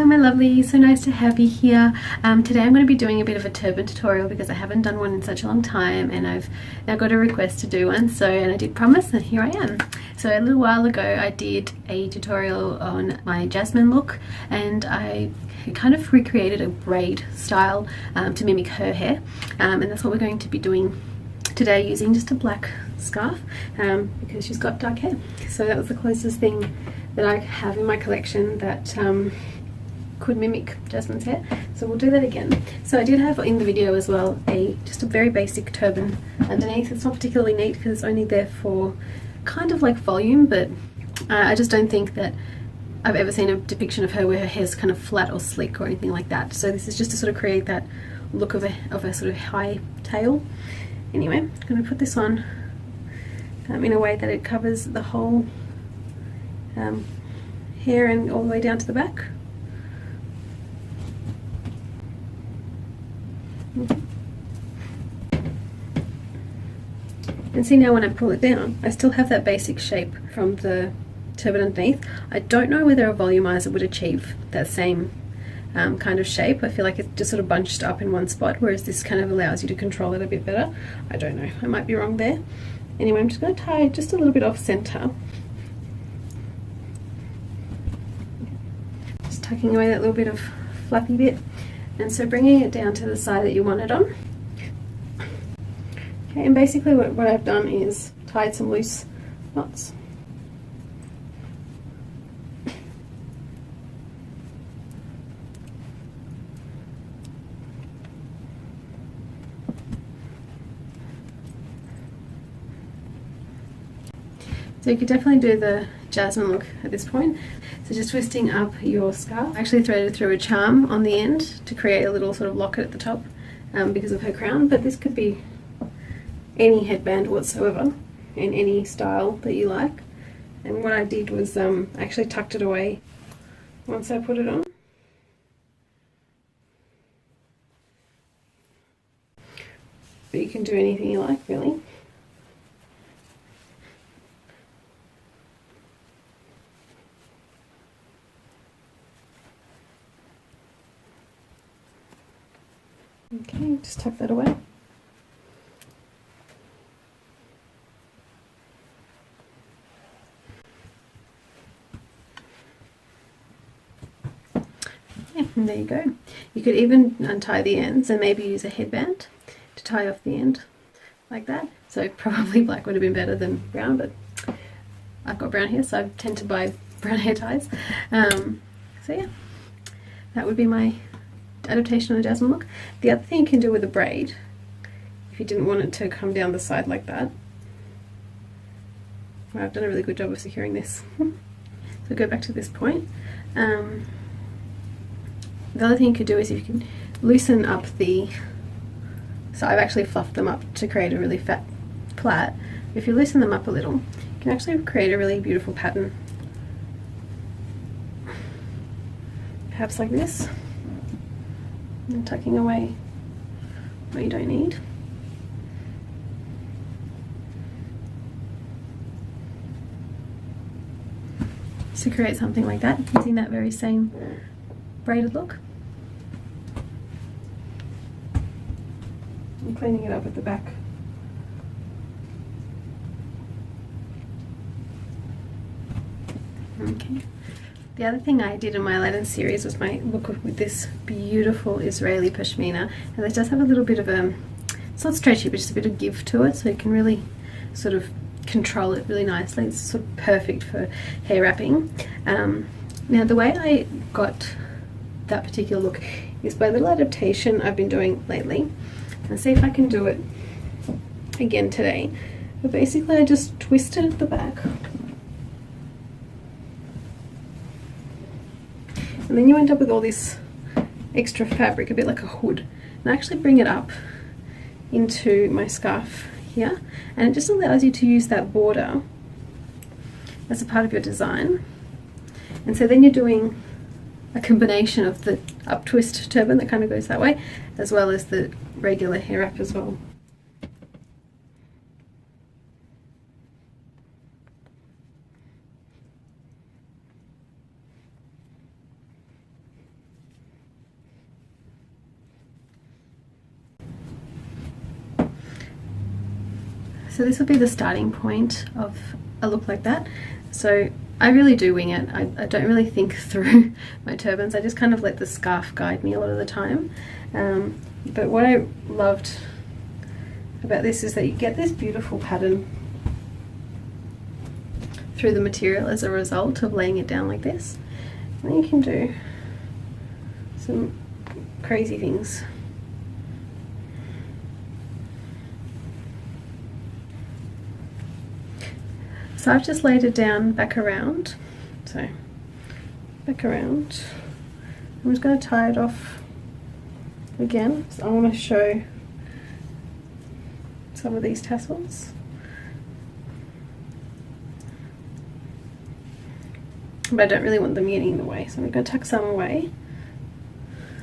Hello my lovely, so nice to have you here. Today I'm going to be doing a bit of a turban tutorial because I haven't done one in such a long time and I've now got a request to do one, and I did promise and here I am. So a little while ago I did a tutorial on my Jasmine look and I kind of recreated a braid style to mimic her hair, and that's what we're going to be doing today using just a black scarf because she's got dark hair. So that was the closest thing that I have in my collection that could mimic Jasmine's hair, so we'll do that again. So I did have in the video as well just a very basic turban underneath. It's not particularly neat because it's only there for kind of like volume, but I just don't think that I've ever seen a depiction of her where her hair's kind of flat or slick or anything like that. So this is just to sort of create that look of a sort of high tail. Anyway, I'm going to put this on in a way that it covers the whole hair and all the way down to the back. And see, now when I pull it down, I still have that basic shape from the turban underneath. I don't know whether a volumizer would achieve that same kind of shape. I feel like it's just sort of bunched up in one spot, whereas this kind of allows you to control it a bit better. I don't know, I might be wrong there. Anyway, I'm just going to tie just a little bit off center. Just tucking away that little bit of fluffy bit. And so bringing it down to the side that you want it on. Okay, and basically what I've done is tied some loose knots. So you could definitely do the Jasmine look at this point. So just twisting up your scarf. I actually threaded through a charm on the end to create a little sort of locket at the top because of her crown, but this could be any headband whatsoever in any style that you like. And what I did was I actually tucked it away once I put it on. But you can do anything you like, really. Okay, just tuck that away. Yeah, and there you go. You could even untie the ends and maybe use a headband to tie off the end like that. So probably black would have been better than brown, but I've got brown hair, so I tend to buy brown hair ties. So yeah, that would be my adaptation of the Jasmine look. The other thing you can do with a braid, if you didn't want it to come down the side like that, well, I've done a really good job of securing this. So go back to this point. The other thing you could do is if you can loosen up so I've actually fluffed them up to create a really fat plait. If you loosen them up a little, you can actually create a really beautiful pattern. Perhaps like this. And tucking away what you don't need. To create something like that using that very same braided look. I'm cleaning it up at the back. Okay. The other thing I did in my Aladdin series was my look with this beautiful Israeli pashmina, and it does have a little bit of it's not stretchy, but just a bit of give to it, so you can really sort of control it really nicely. It's sort of perfect for hair wrapping. Now the way I got that particular look is by a little adaptation I've been doing lately, and see if I can do it again today. But basically I just twist it at the back. And then you end up with all this extra fabric, a bit like a hood. And I actually bring it up into my scarf here, and it just allows you to use that border as a part of your design. And so then you're doing a combination of the up twist turban that kind of goes that way, as well as the regular hair wrap as well. So this will be the starting point of a look like that. So I really do wing it. I don't really think through my turbans. I just kind of let the scarf guide me a lot of the time. But what I loved about this is that you get this beautiful pattern through the material as a result of laying it down like this. And then you can do some crazy things. So I've just laid it down back around. So back around. I'm just going to tie it off again. So I want to show some of these tassels. But I don't really want them getting in the way, so I'm going to tuck some away.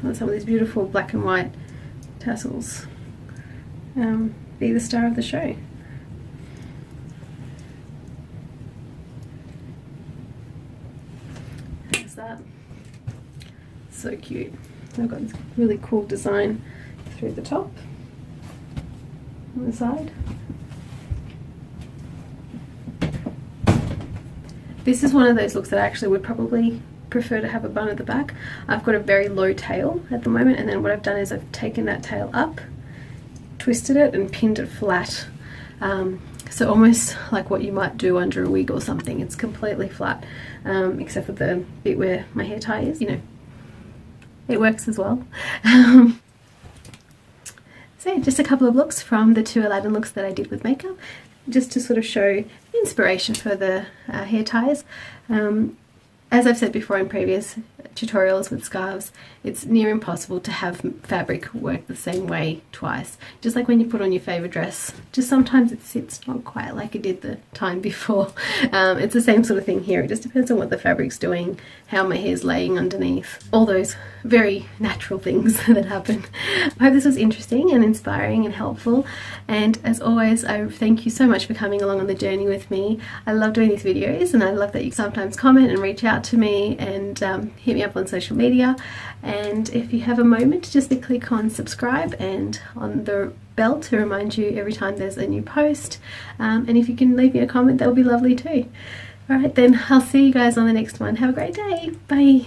Let some of these beautiful black and white tassels be the star of the show. How's that? So cute. I've got this really cool design through the top, on the side. This is one of those looks that I actually would probably prefer to have a bun at the back. I've got a very low tail at the moment, and then what I've done is I've taken that tail up, twisted it and pinned it flat. So almost like what you might do under a wig or something. It's completely flat, except for the bit where my hair tie is. You know, it works as well. So just a couple of looks from the 2 Aladdin looks that I did with makeup, just to sort of show inspiration for the hair ties. As I've said before in previous tutorials with scarves, it's near impossible to have fabric work the same way twice. Just like when you put on your favourite dress, just sometimes it sits not quite like it did the time before. It's the same sort of thing here. It just depends on what the fabric's doing, how my hair's laying underneath, all those very natural things that happen. I hope this was interesting and inspiring and helpful, and as always I thank you so much for coming along on the journey with me. I love doing these videos, and I love that you sometimes comment and reach out to me and hit me up on social media. And if you have a moment, just click on subscribe and on the bell to remind you every time there's a new post, and if you can leave me a comment, that would be lovely too. Alright then, I'll see you guys on the next one. Have a great day. Bye.